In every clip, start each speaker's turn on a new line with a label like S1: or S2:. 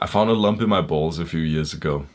S1: I found a lump in my balls a few years ago.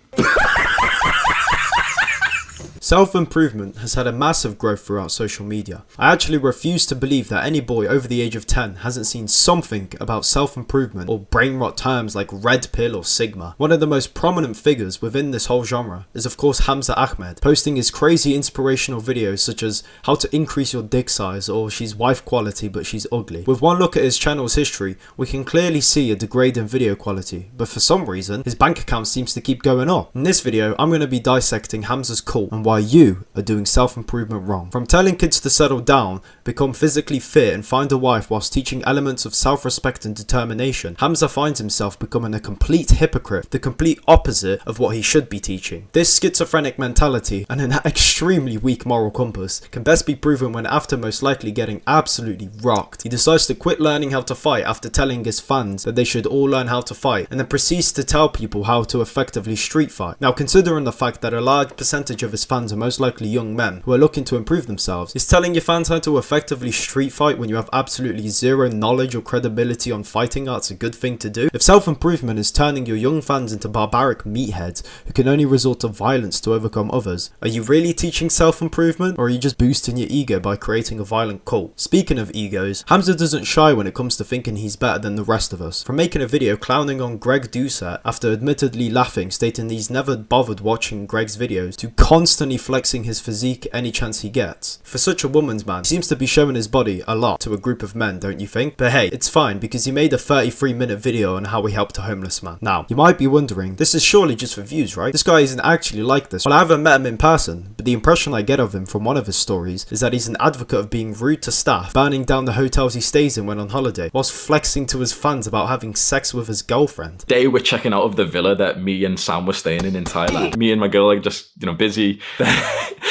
S2: Self-improvement has had a massive growth throughout social media. I actually refuse to believe that any boy over the age of 10 hasn't seen something about self-improvement or brain rot terms like red pill or sigma. One of the most prominent figures within this whole genre is of course Hamza Ahmed, posting his crazy inspirational videos such as how to increase your dick size or she's wife quality but she's ugly. With one look at his channel's history, we can clearly see a degrading video quality, but for some reason his bank account seems to keep going up. In this video I'm going to be dissecting Hamza's cult and why you are doing self-improvement wrong. From telling kids to settle down, become physically fit and find a wife whilst teaching elements of self-respect and determination, Hamza finds himself becoming a complete hypocrite, the complete opposite of what he should be teaching. This schizophrenic mentality and an extremely weak moral compass can best be proven when, after most likely getting absolutely rocked, he decides to quit learning how to fight after telling his fans that they should all learn how to fight, and then proceeds to tell people how to effectively street fight. Now, considering the fact that a large percentage of his fans are most likely young men who are looking to improve themselves, is telling your fans how to effectively street fight when you have absolutely zero knowledge or credibility on fighting arts a good thing to do? If self-improvement is turning your young fans into barbaric meatheads who can only resort to violence to overcome others, are you really teaching self-improvement, or are you just boosting your ego by creating a violent cult? Speaking of egos, Hamza doesn't shy when it comes to thinking he's better than the rest of us. From making a video clowning on Greg Doucette after admittedly laughing, stating he's never bothered watching Greg's videos, to constantly flexing his physique any chance he gets. For such a woman's man, he seems to be showing his body a lot to a group of men, don't you think? But hey, it's fine because he made a 33-minute video on how he helped a homeless man. Now, you might be wondering, this is surely just for views, right? This guy isn't actually like this. Well, I haven't met him in person, but the impression I get of him from one of his stories is that he's an advocate of being rude to staff, burning down the hotels he stays in when on holiday, whilst flexing to his fans about having sex with his girlfriend.
S1: They were checking out of the villa that me and Sam were staying in Thailand. Me and my girl just, busy.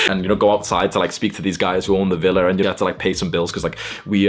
S1: And go outside to speak to these guys who own the villa, and you have to pay some bills because we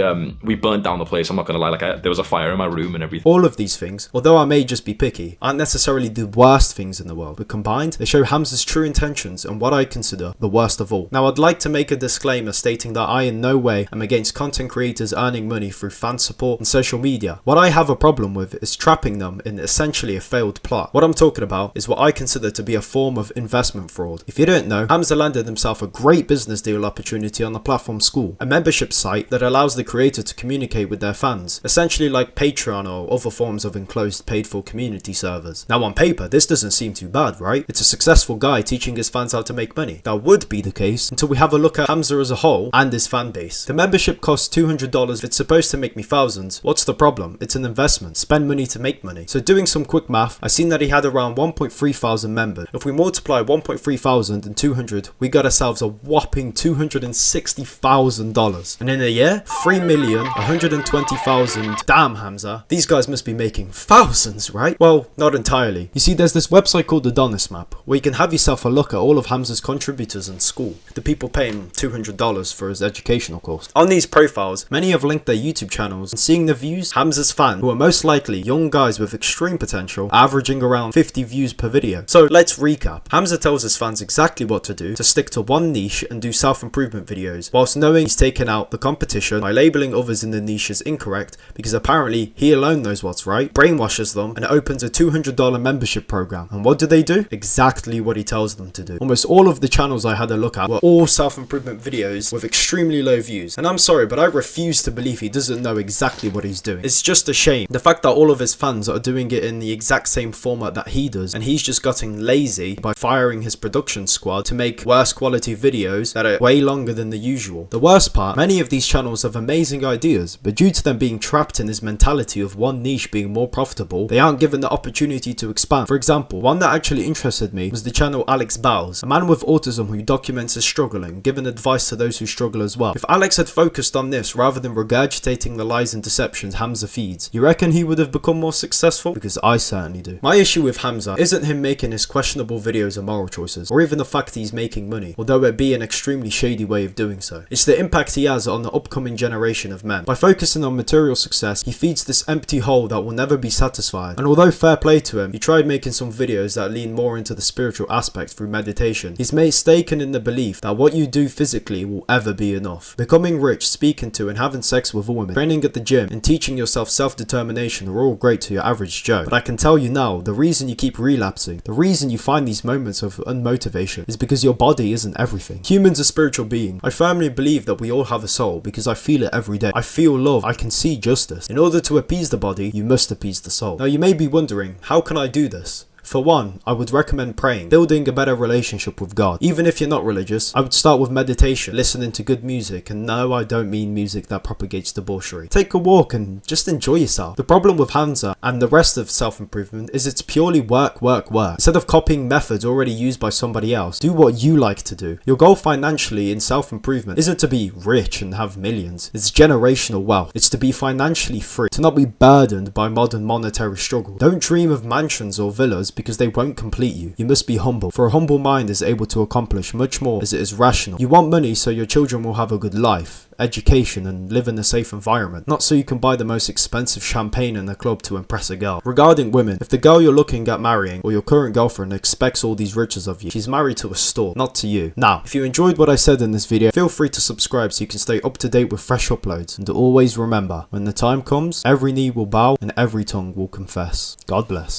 S1: burnt down the place. I'm not gonna lie, there was a fire in my room and everything.
S2: All of these things, although I may just be picky, aren't necessarily the worst things in the world, but combined they show Hamza's true intentions and what I consider the worst of all. Now, I'd like to make a disclaimer stating that I in no way am against content creators earning money through fan support and social media. What I have a problem with is trapping them in essentially a failed plot. What I'm talking about is what I consider to be a form of investment fraud. If you don't know, Hamza landed himself a great business deal opportunity on the platform School, a membership site that allows the creator to communicate with their fans, essentially like Patreon or other forms of enclosed paid-for community servers. Now, on paper, this doesn't seem too bad, right? It's a successful guy teaching his fans how to make money. That would be the case until we have a look at Hamza as a whole and his fan base. The membership costs $200. If it's supposed to make me thousands, what's the problem? It's an investment. Spend money to make money. So doing some quick math, I seen that he had around 1.3 thousand members. If we multiply 1.3 thousand and 200, we got ourselves a whopping $260,000. And in a year, 3,120,000. Damn, Hamza. These guys must be making thousands, right? Well, not entirely. You see, there's this website called the Adonis Map, where you can have yourself a look at all of Hamza's contributors in School, the people paying $200 for his educational course. On these profiles, many have linked their YouTube channels, and seeing the views, Hamza's fans, who are most likely young guys with extreme potential, averaging around 50 views per video. So let's recap. Hamza tells his fans exactly what to do, to stick to one niche and do self-improvement videos, whilst knowing he's taken out the competition by labeling others in the niche as incorrect, because apparently he alone knows what's right, brainwashes them, and opens a $200 membership program. And what do? Exactly what he tells them to do. Almost all of the channels I had a look at were all self-improvement videos with extremely low views. And I'm sorry, but I refuse to believe he doesn't know exactly what he's doing. It's just a shame. The fact that all of his fans are doing it in the exact same format that he does, and he's just gotten lazy by firing his production squad to make worse quality videos that are way longer than the usual. The worst part, many of these channels have amazing ideas, but due to them being trapped in this mentality of one niche being more profitable, they aren't given the opportunity to expand. For example, one that actually interested me was the channel Alex Bowles, a man with autism who documents his struggle and giving advice to those who struggle as well. If Alex had focused on this rather than regurgitating the lies and deceptions Hamza feeds, you reckon he would have become more successful? Because I certainly do. My issue with Hamza isn't him making his questionable videos and moral choices, or even the fact he's making money, although although it be an extremely shady way of doing so. It's the impact he has on the upcoming generation of men. By focusing on material success, he feeds this empty hole that will never be satisfied. And although fair play to him, he tried making some videos that lean more into the spiritual aspect through meditation. He's mistaken in the belief that what you do physically will ever be enough. Becoming rich, speaking to and having sex with women, training at the gym, and teaching yourself self-determination are all great to your average Joe. But I can tell you now, the reason you keep relapsing, the reason you find these moments of unmotivation is because your body isn't everything. Humans are spiritual beings. I firmly believe that we all have a soul because I feel it every day. I feel love. I can see justice. In order to appease the body, you must appease the soul. Now you may be wondering, how can I do this? For one, I would recommend praying, building a better relationship with God. Even if you're not religious, I would start with meditation, listening to good music, and no, I don't mean music that propagates debauchery. Take a walk and just enjoy yourself. The problem with Hamza and the rest of self-improvement is it's purely work. Instead of copying methods already used by somebody else, do what you like to do. Your goal financially in self-improvement isn't to be rich and have millions. It's generational wealth. It's to be financially free, to not be burdened by modern monetary struggle. Don't dream of mansions or villas because they won't complete you. You must be humble, for a humble mind is able to accomplish much more as it is rational. You want money so your children will have a good life, education, and live in a safe environment, not so you can buy the most expensive champagne in a club to impress a girl. Regarding women, if the girl you're looking at marrying or your current girlfriend expects all these riches of you, she's married to a store, not to you. Now, if you enjoyed what I said in this video, feel free to subscribe so you can stay up to date with fresh uploads, and always remember, when the time comes, every knee will bow and every tongue will confess. God bless.